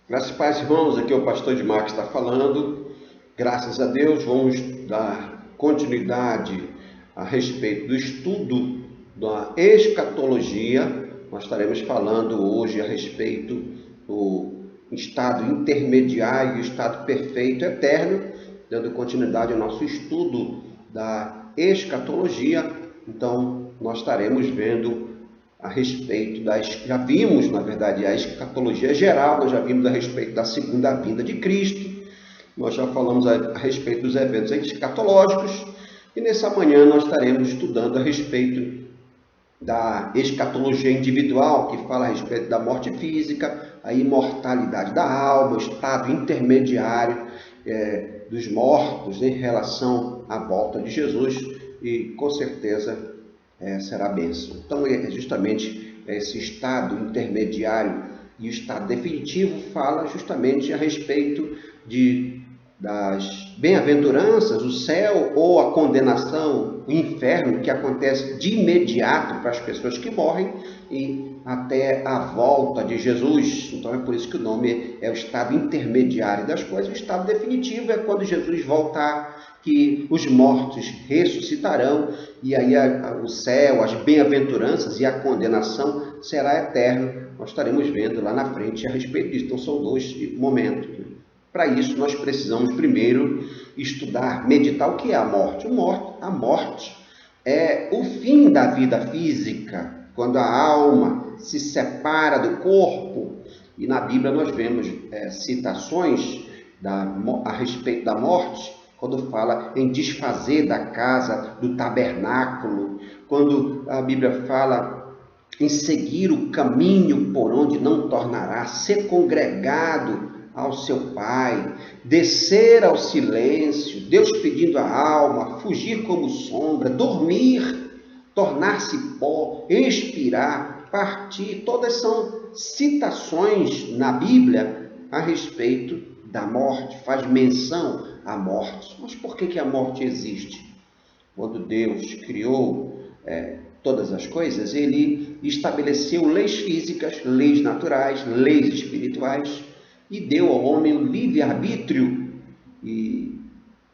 Graças e paz, irmãos, aqui é o pastor de Marcos está falando. Graças a Deus, vamos dar continuidade a respeito do estudo da escatologia. Nós estaremos falando hoje a respeito do estado intermediário e o estado perfeito eterno, dando continuidade ao nosso estudo da escatologia. Então, nós estaremos vendo a respeito já vimos, na verdade, a escatologia geral, nós já vimos a respeito da segunda vinda de Cristo, nós já falamos a respeito dos eventos escatológicos, e nessa manhã nós estaremos estudando a respeito da escatologia individual, que fala a respeito da morte física, a imortalidade da alma, o estado intermediário dos mortos em relação à volta de Jesus, e com certeza será bênção. Então, é justamente esse estado intermediário e o estado definitivo fala justamente a respeito das bem-aventuranças, o céu ou a condenação, o inferno, que acontece de imediato para as pessoas que morrem e até a volta de Jesus. Então é por isso que o nome é o estado intermediário das coisas. O estado definitivo é quando Jesus voltar, que os mortos ressuscitarão, e aí o céu, as bem-aventuranças e a condenação será eterno. Nós estaremos vendo lá na frente a respeito disso. Então são dois momentos. Para isso nós precisamos primeiro estudar, meditar o que é a morte. A morte é o fim da vida física, quando a alma se separa do corpo. E na Bíblia nós vemos citações a respeito da morte, quando fala em desfazer da casa, do tabernáculo, quando a Bíblia fala em seguir o caminho por onde não tornará, ser congregado ao seu Pai, descer ao silêncio, Deus pedindo a alma, fugir como sombra, dormir, tornar-se pó, expirar, partir. Todas são citações na Bíblia a respeito da morte, faz menção à morte. Mas por que a morte existe? Quando Deus criou todas as coisas, ele estabeleceu leis físicas, leis naturais, leis espirituais, e deu ao homem o livre-arbítrio. E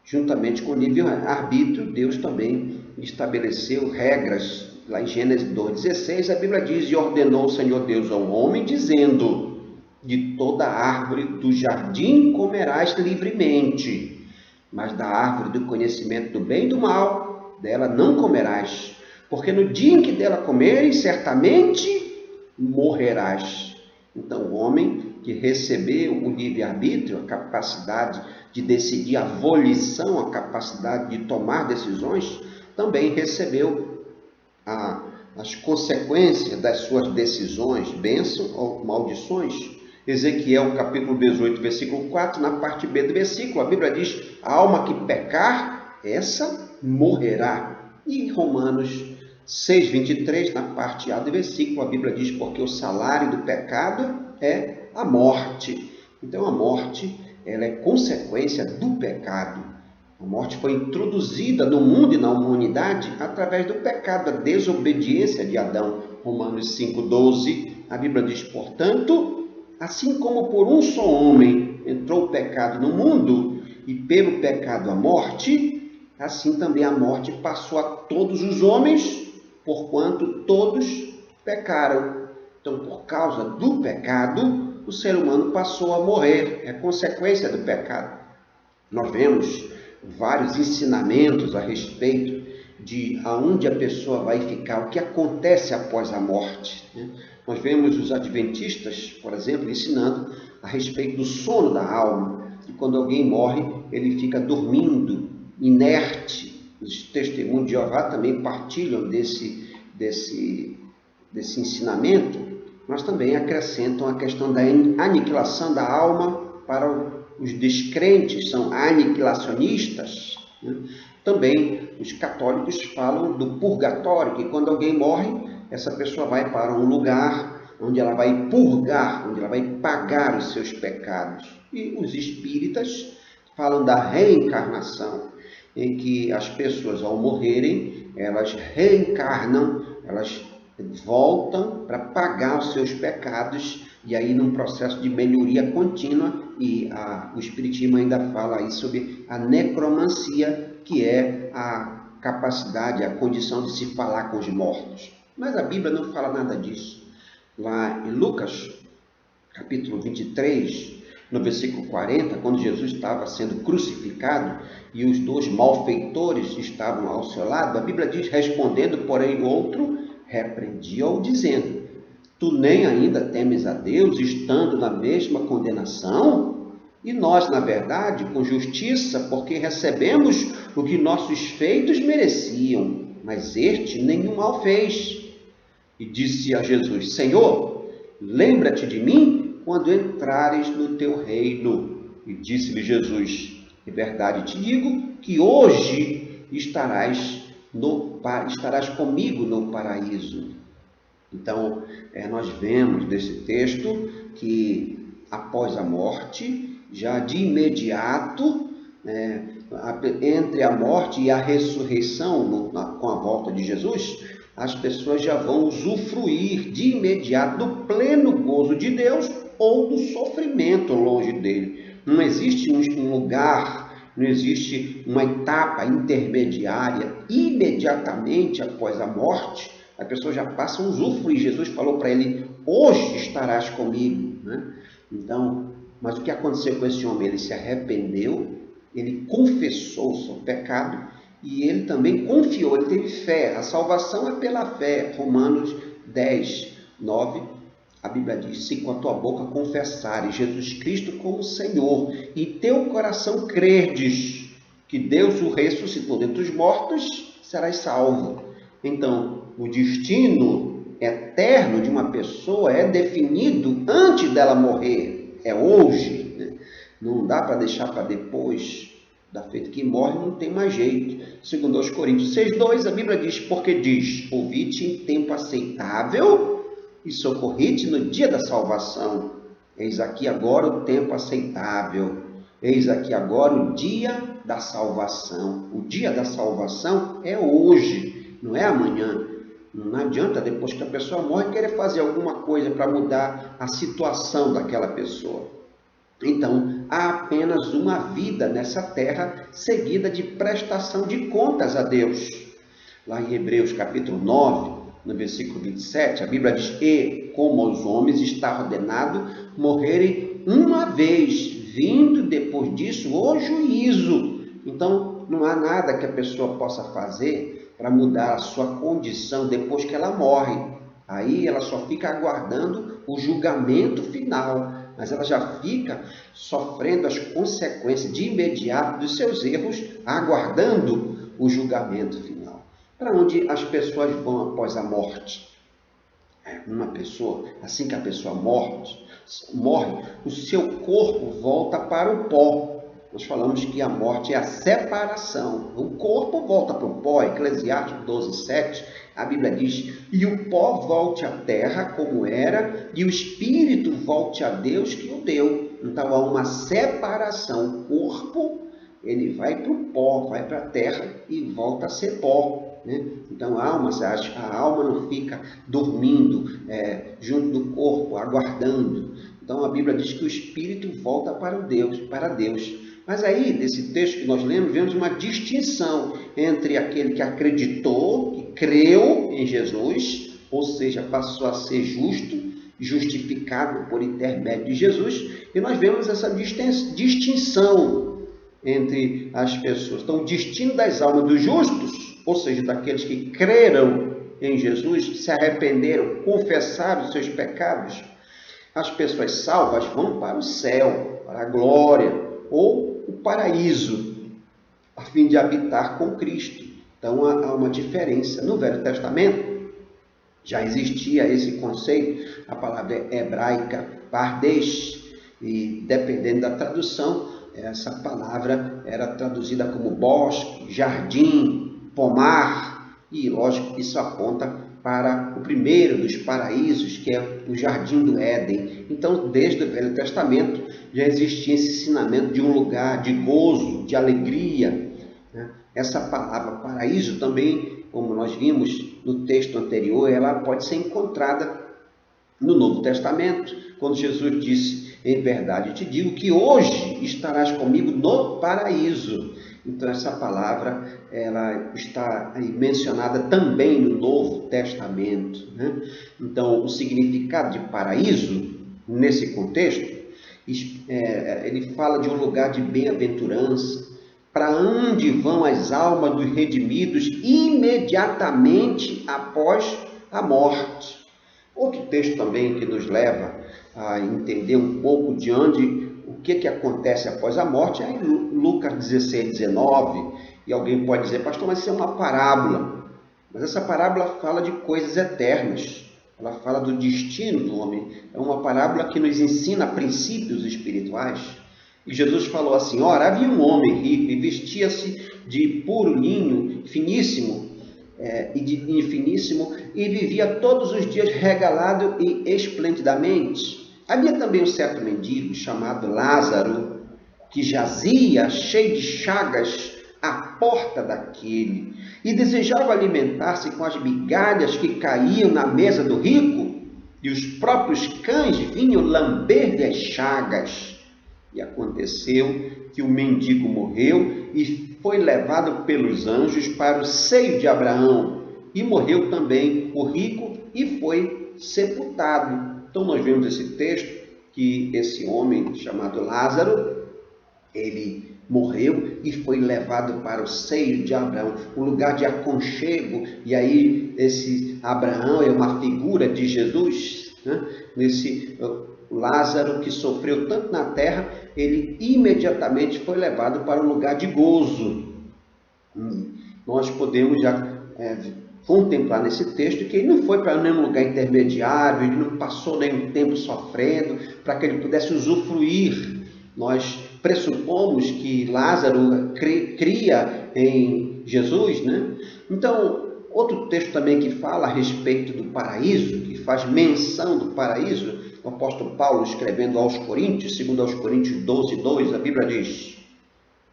juntamente com o livre-arbítrio, Deus também estabeleceu regras. Lá em Gênesis 2,16, a Bíblia diz: e ordenou o Senhor Deus ao homem, dizendo: de toda árvore do jardim comerás livremente, mas da árvore do conhecimento do bem e do mal, dela não comerás, porque no dia em que dela comeres, certamente morrerás. Então, o homem que recebeu o livre-arbítrio, a capacidade de decidir, a volição, a capacidade de tomar decisões, também recebeu as consequências das suas decisões, bênção ou maldições. Ezequiel capítulo 18, versículo 4, na parte B do versículo, a Bíblia diz: a alma que pecar, essa morrerá. E Romanos 6, 23, na parte A do versículo, a Bíblia diz: porque o salário do pecado é a morte. Então a morte, ela é consequência do pecado. A morte foi introduzida no mundo e na humanidade através do pecado, da desobediência de Adão. Romanos 5, 12, a Bíblia diz: portanto, assim como por um só homem entrou o pecado no mundo, e pelo pecado a morte, assim também a morte passou a todos os homens, porquanto todos pecaram. Então, por causa do pecado, o ser humano passou a morrer. É consequência do pecado. Nós vemos vários ensinamentos a respeito de aonde a pessoa vai ficar, o que acontece após a morte. Nós vemos os adventistas, por exemplo, ensinando a respeito do sono da alma, que quando alguém morre, ele fica dormindo, inerte. Os testemunhos de Jeová também partilham desse ensinamento, mas também acrescentam a questão da aniquilação da alma. Para os descrentes, são aniquilacionistas. Também os católicos falam do purgatório, que quando alguém morre, essa pessoa vai para um lugar onde ela vai purgar, onde ela vai pagar os seus pecados. E os espíritas falam da reencarnação, em que as pessoas, ao morrerem, elas reencarnam, elas voltam para pagar os seus pecados e aí num processo de melhoria contínua, e o Espiritismo ainda fala aí sobre a necromancia, que é a capacidade, a condição de se falar com os mortos. Mas a Bíblia não fala nada disso. Lá em Lucas, capítulo 23, no versículo 40, quando Jesus estava sendo crucificado e os dois malfeitores estavam ao seu lado, a Bíblia diz, respondendo, porém, outro repreendia-o, dizendo: tu nem ainda temes a Deus, estando na mesma condenação? E nós, na verdade, com justiça, porque recebemos o que nossos feitos mereciam, mas este nenhum mal fez. E disse a Jesus: Senhor, lembra-te de mim quando entrares no teu reino. E disse-lhe Jesus: de verdade te digo que hoje estarás comigo no paraíso. Então, nós vemos nesse texto que após a morte, já de imediato, entre a morte e a ressurreição, com a volta de Jesus, as pessoas já vão usufruir de imediato do pleno gozo de Deus ou do sofrimento longe dele. Não existe um lugar, não existe uma etapa intermediária. Imediatamente após a morte, a pessoa já passa a usufruir. Jesus falou para ele: hoje estarás comigo. Então, mas o que aconteceu com esse homem? Ele se arrependeu, ele confessou o seu pecado e ele também confiou, ele teve fé. A salvação é pela fé. Romanos 10, 9, a Bíblia diz: se com a tua boca confessares Jesus Cristo como Senhor e teu coração crerdes que Deus o ressuscitou dentre os mortos, serás salvo. Então, o destino eterno de uma pessoa é definido antes dela morrer, é hoje, Não dá para deixar para depois. Da feita que morre não tem mais jeito. Segundo aos Coríntios 6:2, a Bíblia diz: porque diz, ouvi-te em tempo aceitável e socorri-te no dia da salvação. Eis aqui agora o tempo aceitável. Eis aqui agora o dia da salvação. O dia da salvação é hoje, não é amanhã. Não adianta, depois que a pessoa morre, querer fazer alguma coisa para mudar a situação daquela pessoa. Então, há apenas uma vida nessa terra, seguida de prestação de contas a Deus. Lá em Hebreus capítulo 9, no versículo 27, a Bíblia diz: e como aos homens está ordenado morrerem uma vez, vindo depois disso o juízo. Então, não há nada que a pessoa possa fazer para mudar a sua condição depois que ela morre. Aí ela só fica aguardando o julgamento final. Mas ela já fica sofrendo as consequências de imediato dos seus erros, aguardando o julgamento final. Para onde as pessoas vão após a morte? Uma pessoa, assim que a pessoa morre, o seu corpo volta para o pó. Nós falamos que a morte é a separação. O corpo volta para o pó. Eclesiastes 12:7, a Bíblia diz: e o pó volte à terra como era, e o espírito volte a Deus que o deu. Então há uma separação. O corpo, ele vai para o pó, vai para a terra e volta a ser pó. Então a alma não fica dormindo junto do corpo, aguardando. Então a Bíblia diz que o espírito volta para Deus. Mas aí, nesse texto que nós lemos, vemos uma distinção entre aquele que acreditou, que creu em Jesus, ou seja, passou a ser justo, justificado por intermédio de Jesus, e nós vemos essa distinção entre as pessoas. Então, o destino das almas dos justos, ou seja, daqueles que creram em Jesus, se arrependeram, confessaram os seus pecados, as pessoas salvas vão para o céu, para a glória, ou o paraíso, a fim de habitar com Cristo. Então há uma diferença. No Velho Testamento já existia esse conceito, a palavra hebraica pardes, e dependendo da tradução, essa palavra era traduzida como bosque, jardim, pomar, e lógico, isso aponta para o primeiro dos paraísos, que é o Jardim do Éden. Então, desde o Velho Testamento, já existia esse ensinamento de um lugar de gozo, de alegria. Essa palavra paraíso também, como nós vimos no texto anterior, ela pode ser encontrada no Novo Testamento, quando Jesus disse: em verdade te digo que hoje estarás comigo no paraíso. Então essa palavra ela está aí mencionada também no Novo Testamento, né? Então o significado de paraíso nesse contexto, ele fala de um lugar de bem-aventurança, para onde vão as almas dos redimidos imediatamente após a morte. Outro texto também que nos leva a entender um pouco o que acontece após a morte é em Lucas 16, 19. E alguém pode dizer: pastor, mas isso é uma parábola. Mas essa parábola fala de coisas eternas. Ela fala do destino do homem. É uma parábola que nos ensina princípios espirituais. E Jesus falou assim: ora, havia um homem rico e vestia-se de puro linho finíssimo, e vivia todos os dias regalado e esplendidamente. Havia também um certo mendigo chamado Lázaro, que jazia cheio de chagas à porta daquele, e desejava alimentar-se com as migalhas que caíam na mesa do rico, e os próprios cães vinham lamber-lhe as chagas. E aconteceu que o mendigo morreu e foi levado pelos anjos para o seio de Abraão, e morreu também o rico e foi sepultado. Então nós vemos esse texto, que esse homem chamado Lázaro, ele morreu e foi levado para o seio de Abraão, um lugar de aconchego. E aí esse Abraão é uma figura de Jesus, né? Nesse Lázaro, que sofreu tanto na terra, ele imediatamente foi levado para um lugar de gozo. Nós podemos já contemplar nesse texto que ele não foi para nenhum lugar intermediário, ele não passou nenhum tempo sofrendo para que ele pudesse usufruir. Nós pressupomos que Lázaro cria em Jesus, né? Então, outro texto também que fala a respeito do paraíso, que faz menção do paraíso, o apóstolo Paulo, escrevendo aos Coríntios, segundo aos Coríntios 12, 2, a Bíblia diz: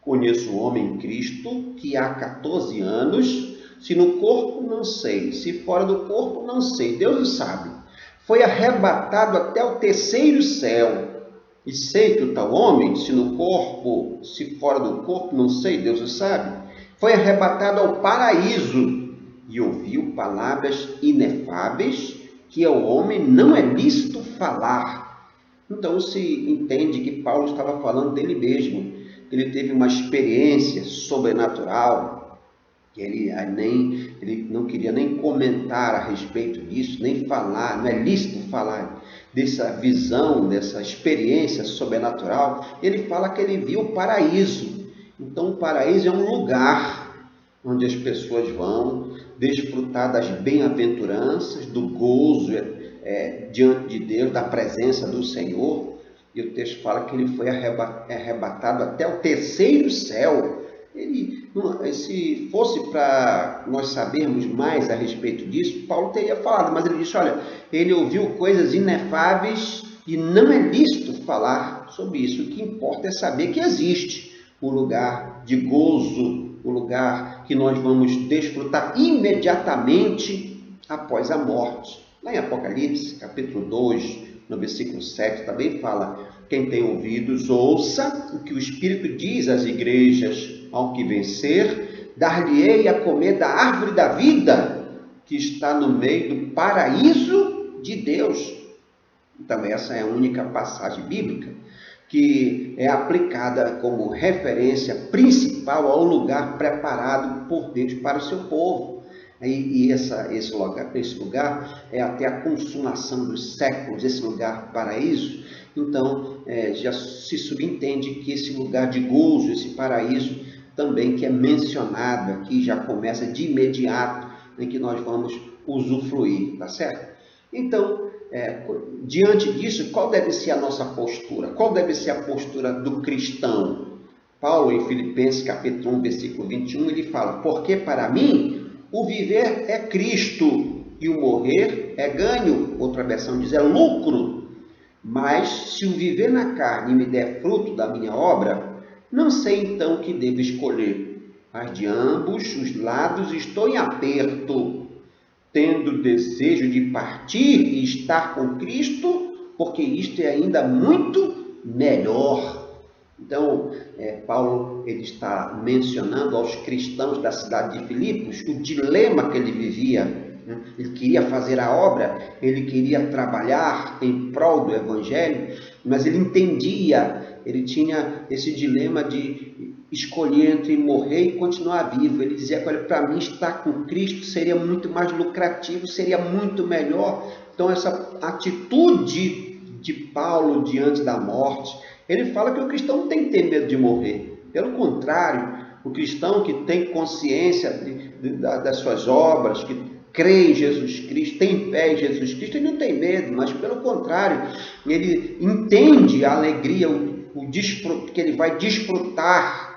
conheço um homem em Cristo que há 14 anos, se no corpo não sei, se fora do corpo não sei, Deus o sabe, foi arrebatado até o terceiro céu. E sei que o tal homem, se no corpo, se fora do corpo, não sei, Deus o sabe, foi arrebatado ao paraíso e ouviu palavras inefáveis que ao homem não é lícito falar. Então se entende que Paulo estava falando dele mesmo. Ele teve uma experiência sobrenatural, ele não queria nem comentar a respeito disso, nem falar, não é lícito falar dessa visão, dessa experiência sobrenatural. Ele fala que ele viu o paraíso. Então o paraíso é um lugar onde as pessoas vão desfrutar das bem-aventuranças, do gozo diante de Deus, da presença do Senhor. E o texto fala que ele foi arrebatado até o terceiro céu. Se fosse para nós sabermos mais a respeito disso, Paulo teria falado, mas ele disse: olha, ele ouviu coisas inefáveis e não é lícito falar sobre isso. O que importa é saber que existe um lugar de gozo, um lugar que nós vamos desfrutar imediatamente após a morte. Lá em Apocalipse, capítulo 2, no versículo 7, também fala: quem tem ouvidos, ouça o que o Espírito diz às igrejas. Ao que vencer, dar-lhe-ei a comer da árvore da vida, que está no meio do paraíso de Deus. Então essa é a única passagem bíblica que é aplicada como referência principal ao lugar preparado por Deus para o seu povo. Esse lugar é até a consumação dos séculos, esse lugar paraíso. Então já se subentende que esse lugar de gozo, esse paraíso também que é mencionado aqui, já começa de imediato, em que nós vamos usufruir, tá certo? Então, diante disso, qual deve ser a nossa postura? Qual deve ser a postura do cristão? Paulo, em Filipenses capítulo 1, versículo 21, ele fala: porque para mim o viver é Cristo e o morrer é ganho. Outra versão diz: é lucro. Mas se o viver na carne me der fruto da minha obra, não sei então o que devo escolher. Mas de ambos os lados estou em aperto, tendo desejo de partir e estar com Cristo, porque isto é ainda muito melhor. Então, Paulo ele está mencionando aos cristãos da cidade de Filipos o dilema que ele vivia. Ele queria fazer a obra, ele queria trabalhar em prol do Evangelho, mas ele entendia, ele tinha esse dilema de escolher entre morrer e continuar vivo. Ele dizia que, olha, para mim estar com Cristo seria muito mais lucrativo, seria muito melhor. Então essa atitude de Paulo diante da morte, ele fala que o cristão não tem que ter medo de morrer. Pelo contrário, o cristão que tem consciência das suas obras, que crê em Jesus Cristo, tem fé em Jesus Cristo, ele não tem medo, mas pelo contrário, ele entende a alegria, que ele vai desfrutar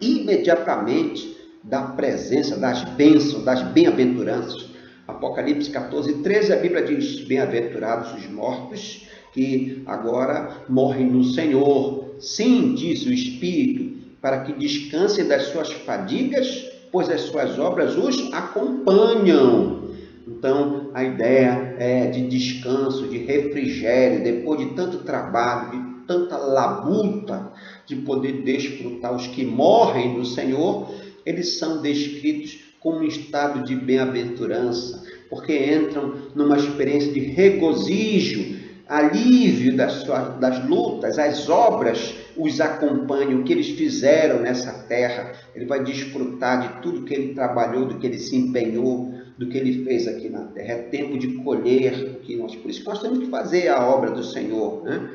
imediatamente da presença, das bênçãos, das bem-aventuranças. Apocalipse 14:13, a Bíblia diz: bem-aventurados os mortos que agora morrem no Senhor. Sim, diz o Espírito, para que descansem das suas fadigas, pois as suas obras os acompanham. Então, a ideia é de descanso, de refrigério, depois de tanto trabalho, de tanta labuta, de poder desfrutar. Os que morrem no Senhor, eles são descritos como um estado de bem-aventurança, porque entram numa experiência de regozijo, alívio das lutas. As obras os acompanham, o que eles fizeram nessa terra. Ele vai desfrutar de tudo que ele trabalhou, do que ele se empenhou, do que ele fez aqui na terra. É tempo de colher, por isso que nós temos que fazer a obra do Senhor, né?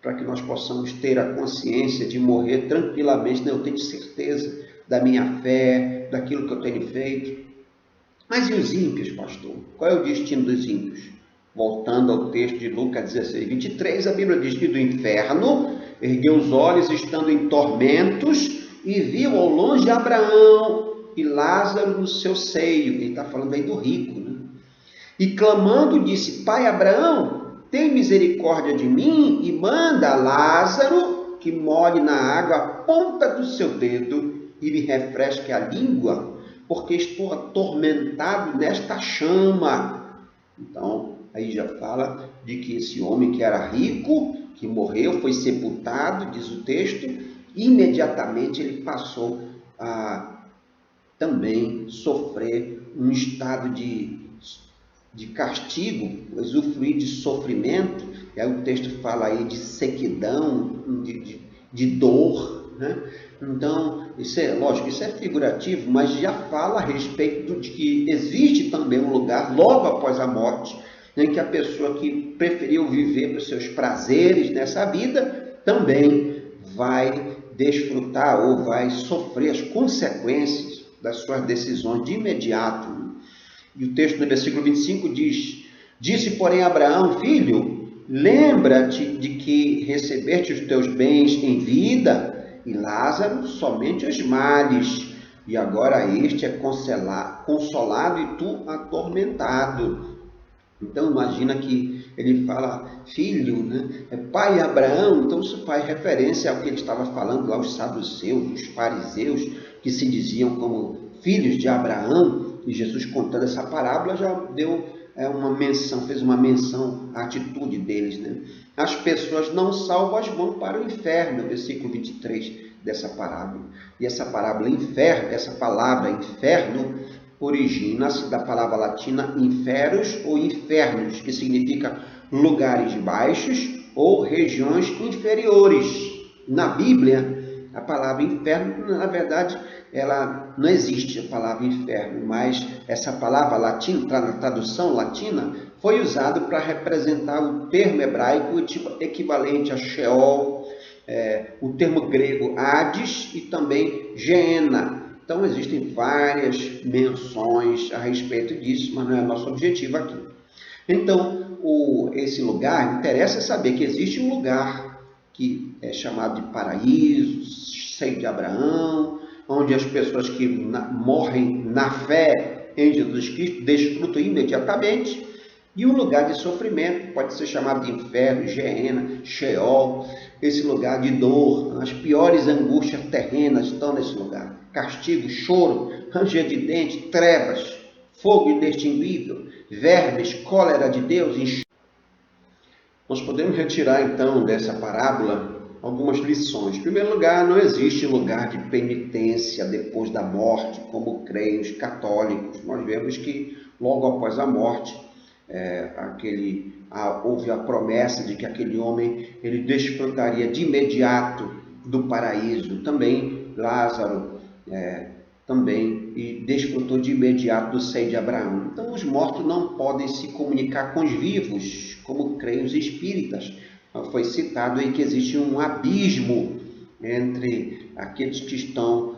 Para que nós possamos ter a consciência de morrer tranquilamente. Eu tenho certeza da minha fé, daquilo que eu tenho feito. Mas e os ímpios, pastor? Qual é o destino dos ímpios? Voltando ao texto de Lucas 16:23, a Bíblia diz que do inferno ergueu os olhos, estando em tormentos, e viu ao longe Abraão e Lázaro no seu seio. Ele está falando aí do rico, né? E clamando disse: Pai Abraão, tem misericórdia de mim e manda a Lázaro que molhe na água a ponta do seu dedo e me refresque a língua, porque estou atormentado nesta chama. Então, aí já fala de que esse homem que era rico, que morreu, foi sepultado, diz o texto, e imediatamente ele passou a também sofrer um estado de castigo, usufruir de sofrimento. E aí o texto fala aí de sequidão, de dor, né? Então, isso é lógico, isso é figurativo, mas já fala a respeito de que existe também um lugar, logo após a morte, em que a pessoa que preferiu viver para os seus prazeres nessa vida, também vai desfrutar ou vai sofrer as consequências das suas decisões de imediato. E o texto no versículo 25 diz: Disse, porém, Abraão: Filho, lembra-te de que recebeste os teus bens em vida, e Lázaro somente os males, e agora este é consolado e tu atormentado. Então imagina que ele fala filho, né? É pai Abraão. Então isso faz referência ao que ele estava falando lá, os saduceus, os fariseus, que se diziam como filhos de Abraão. E Jesus, contando essa parábola, já deu fez uma menção à atitude deles, né? As pessoas não salvas vão para o inferno, versículo 23 dessa parábola. E essa parábola inferno, essa palavra inferno, origina-se da palavra latina inferus ou infernos, que significa lugares baixos ou regiões inferiores. Na Bíblia, a palavra inferno, na verdade, ela não existe, a palavra inferno, mas essa palavra latina, na tradução latina, foi usada para representar o termo hebraico equivalente a Sheol, o termo grego Hades e também Geena. Então existem várias menções a respeito disso, mas não é nosso objetivo aqui. Então, esse lugar, interessa saber que existe um lugar que é chamado de paraíso, seio de Abraão, onde as pessoas que morrem na fé em Jesus Cristo desfrutam imediatamente, e um lugar de sofrimento, pode ser chamado de inferno, Geena, Sheol, esse lugar de dor. As piores angústias terrenas estão nesse lugar: castigo, choro, ranger de dente, trevas, fogo inextinguível, vermes, cólera de Deus. Nós podemos retirar então dessa parábola algumas lições. Em primeiro lugar, não existe lugar de penitência depois da morte, como creem os católicos. Nós vemos que logo após a morte, houve a promessa de que aquele homem ele desfrutaria de imediato do paraíso. Também Lázaro e desfrutou de imediato do seio de Abraão. Então os mortos não podem se comunicar com os vivos, como creem os espíritas. Foi citado aí que existe um abismo entre aqueles que estão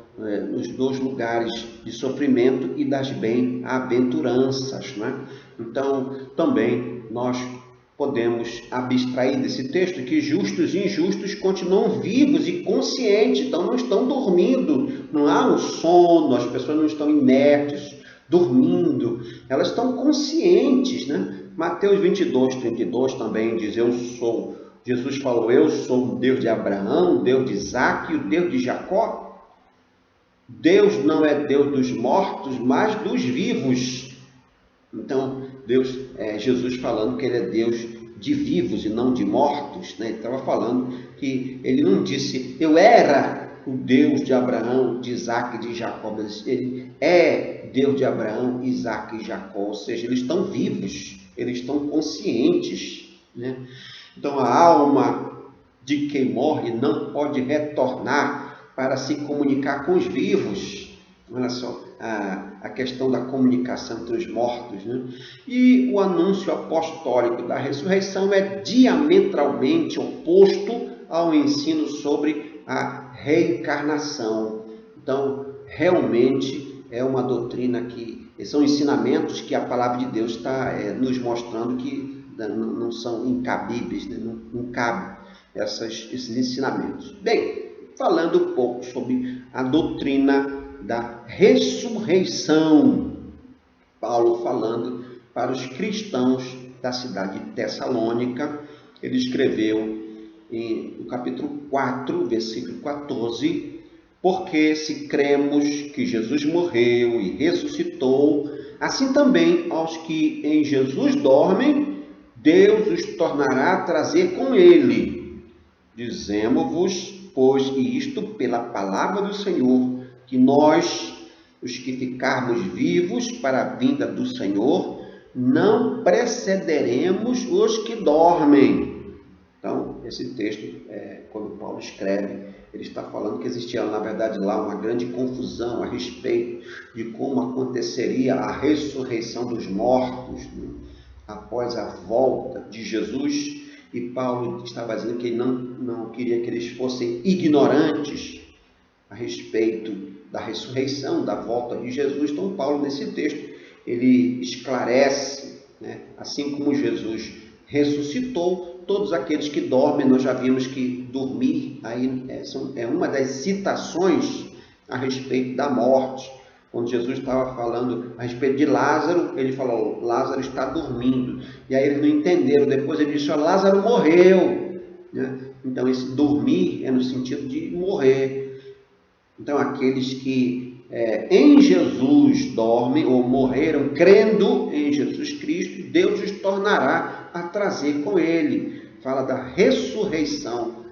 nos dois lugares de sofrimento e das bem-aventuranças, né? Então também nós podemos abstrair desse texto que justos e injustos continuam vivos e conscientes, então não estão dormindo, não há um sono, as pessoas não estão inertes, dormindo, elas estão conscientes, né? Mateus 22:32 também diz, Jesus falou, eu sou o Deus de Abraão, o Deus de Isaac e o Deus de Jacó. Deus não é Deus dos mortos, mas dos vivos. Então, Jesus falando que ele é Deus de vivos e não de mortos, né? Ele estava falando que ele não disse, eu era o Deus de Abraão, de Isaac e de Jacó, mas ele é Deus de Abraão, Isaac e Jacó, ou seja, eles estão vivos, eles estão conscientes, né? Então, a alma de quem morre não pode retornar para se comunicar com os vivos. Olha só, a questão da comunicação entre os mortos, né? E o anúncio apostólico da ressurreição é diametralmente oposto ao ensino sobre a reencarnação. Então, realmente é uma doutrina que são ensinamentos que a palavra de Deus está nos mostrando que não são incabíveis, né? Não cabe esses ensinamentos. Bem, falando um pouco sobre a doutrina da ressurreição, Paulo falando para os cristãos da cidade de Tessalônica, ele escreveu no capítulo 4, versículo 14, porque se cremos que Jesus morreu e ressuscitou, assim também aos que em Jesus dormem, Deus os tornará a trazer com ele. Dizemos-vos, pois, e isto pela palavra do Senhor, que nós, os que ficarmos vivos para a vinda do Senhor, não precederemos os que dormem. Então, esse texto, quando Paulo escreve, ele está falando que existia, na verdade, lá uma grande confusão a respeito de como aconteceria a ressurreição dos mortos, né, após a volta de Jesus. E Paulo estava dizendo que ele não queria que eles fossem ignorantes a respeito da ressurreição, da volta de Jesus. Então Paulo, nesse texto, ele esclarece, né? Assim como Jesus ressuscitou, todos aqueles que dormem, nós já vimos que dormir aí é uma das citações a respeito da morte. Quando Jesus estava falando a respeito de Lázaro, ele falou, Lázaro está dormindo. E aí eles não entenderam. Depois ele disse, Lázaro morreu, né? Então esse dormir é no sentido de morrer. Então aqueles que em Jesus dormem ou morreram crendo em Jesus Cristo, Deus os tornará a trazer com ele. Fala da ressurreição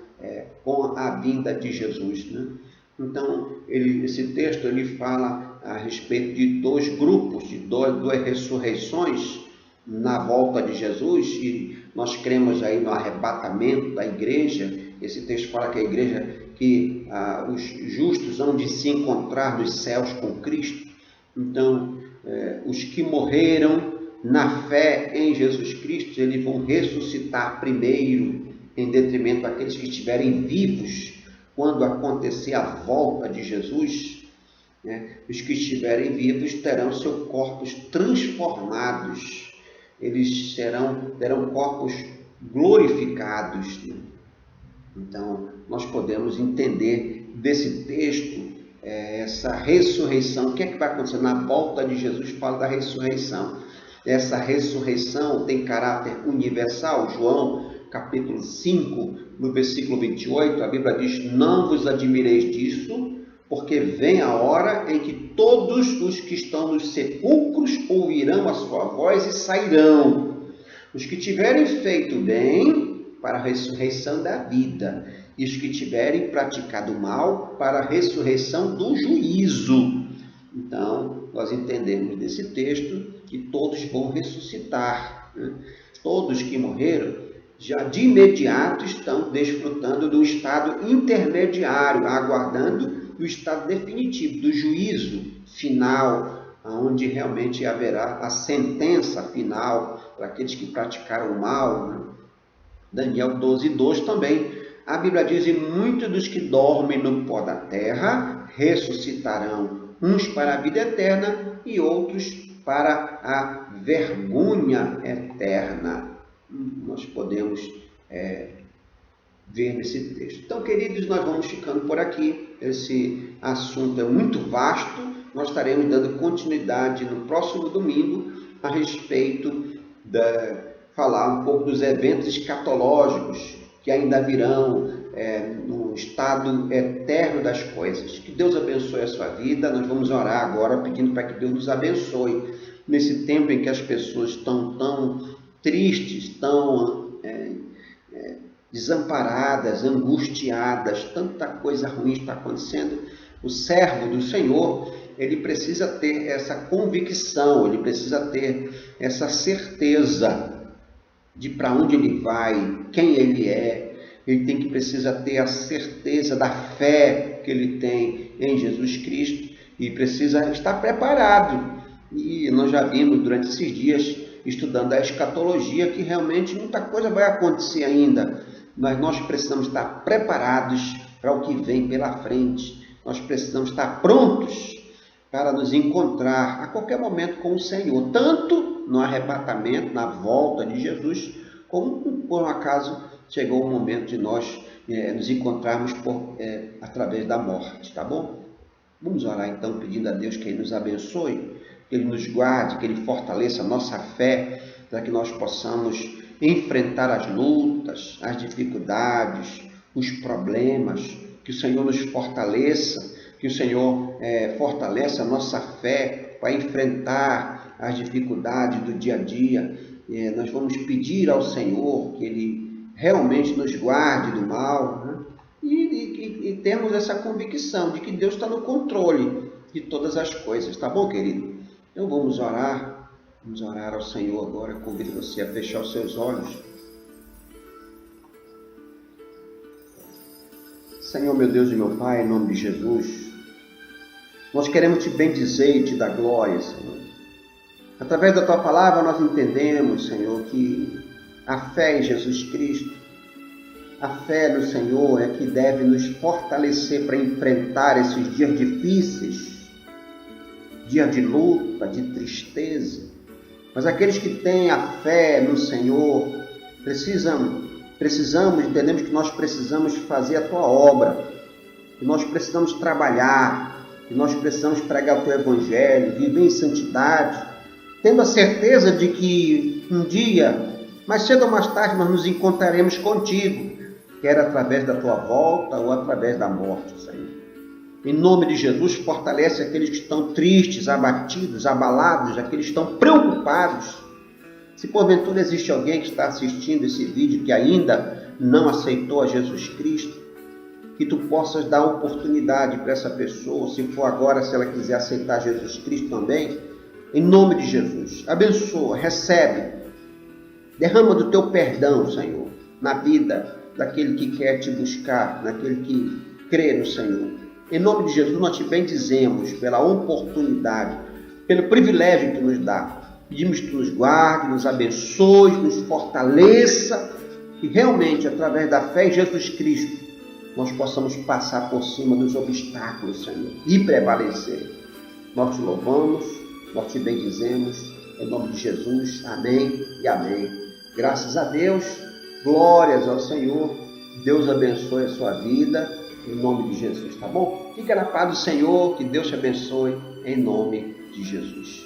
com a vinda de Jesus, né? Então esse texto ele fala a respeito de dois grupos, de duas ressurreições na volta de Jesus, e nós cremos aí no arrebatamento da igreja. Esse texto fala que a igreja, que os justos hão de se encontrar nos céus com Cristo. Então, os que morreram na fé em Jesus Cristo, eles vão ressuscitar primeiro, em detrimento daqueles que estiverem vivos quando acontecer a volta de Jesus. Os que estiverem vivos terão seus corpos transformados, eles terão corpos glorificados. Então, nós podemos entender desse texto essa ressurreição. O que é que vai acontecer na volta de Jesus? Fala da ressurreição. Essa ressurreição tem caráter universal. João, capítulo 5, no versículo 28, a Bíblia diz, não vos admireis disso, porque vem a hora em que todos os que estão nos sepulcros ouvirão a sua voz e sairão. Os que tiverem feito bem, para a ressurreição da vida, e os que tiverem praticado mal, para a ressurreição do juízo. Então, nós entendemos desse texto que todos vão ressuscitar, né? Todos que morreram, já de imediato estão desfrutando do estado intermediário, aguardando o estado definitivo, do juízo final, onde realmente haverá a sentença final para aqueles que praticaram o mal, né? Daniel 12:2 também. A Bíblia diz: e muitos dos que dormem no pó da terra ressuscitarão, uns para a vida eterna e outros para a vergonha eterna. Nós podemos ver nesse texto. Então, queridos, nós vamos ficando por aqui. Esse assunto é muito vasto. Nós estaremos dando continuidade no próximo domingo a respeito falar um pouco dos eventos escatológicos que ainda virão no estado eterno das coisas. Que Deus abençoe a sua vida. Nós vamos orar agora pedindo para que Deus nos abençoe nesse tempo em que as pessoas estão tão tristes, tão desamparadas, angustiadas, tanta coisa ruim está acontecendo. O servo do Senhor, ele precisa ter essa convicção, ele precisa ter essa certeza de para onde ele vai, quem ele é. Ele precisa ter a certeza da fé que ele tem em Jesus Cristo e precisa estar preparado. E nós já vimos durante esses dias, estudando a escatologia, que realmente muita coisa vai acontecer ainda, mas nós precisamos estar preparados para o que vem pela frente. Nós precisamos estar prontos para nos encontrar a qualquer momento com o Senhor, tanto no arrebatamento, na volta de Jesus, como por um acaso chegou o momento de nós nos encontrarmos através da morte, tá bom? Vamos orar então, pedindo a Deus que Ele nos abençoe, que Ele nos guarde, que Ele fortaleça a nossa fé, para que nós possamos enfrentar as lutas, as dificuldades, os problemas, que o Senhor nos fortaleça, que o Senhor fortaleça a nossa fé para enfrentar as dificuldades do dia a dia. Nós vamos pedir ao Senhor que Ele realmente nos guarde do mal, né? E temos essa convicção de que Deus está no controle de todas as coisas, tá bom, querido? Então vamos orar ao Senhor agora. Eu convido você a fechar os seus olhos. Senhor, meu Deus e meu Pai, em nome de Jesus, nós queremos te bendizer e te dar glória, Senhor. Através da tua palavra nós entendemos, Senhor, que a fé em Jesus Cristo, a fé no Senhor é que deve nos fortalecer para enfrentar esses dias difíceis, dia de luta, de tristeza. Mas aqueles que têm a fé no Senhor entendemos que nós precisamos fazer a tua obra, que nós precisamos trabalhar, que nós precisamos pregar o teu evangelho, viver em santidade, tendo a certeza de que um dia, mais cedo ou mais tarde, nós nos encontraremos contigo, quer através da tua volta ou através da morte, Senhor. Em nome de Jesus, fortalece aqueles que estão tristes, abatidos, abalados, aqueles que estão preocupados. Se porventura existe alguém que está assistindo esse vídeo que ainda não aceitou a Jesus Cristo, que tu possas dar oportunidade para essa pessoa, se for agora, se ela quiser aceitar Jesus Cristo também, em nome de Jesus, abençoa, recebe, derrama do teu perdão, Senhor, na vida daquele que quer te buscar, naquele que crê no Senhor. Em nome de Jesus, nós te bendizemos pela oportunidade, pelo privilégio que nos dá. Pedimos que tu nos guarde, nos abençoe, nos fortaleça, que realmente, através da fé em Jesus Cristo, nós possamos passar por cima dos obstáculos, Senhor, e prevalecer. Nós te louvamos, nós te bendizemos, em nome de Jesus. Amém e amém. Graças a Deus, glórias ao Senhor. Deus abençoe a sua vida, em nome de Jesus, tá bom? Fica na paz do Senhor, que Deus te abençoe, em nome de Jesus.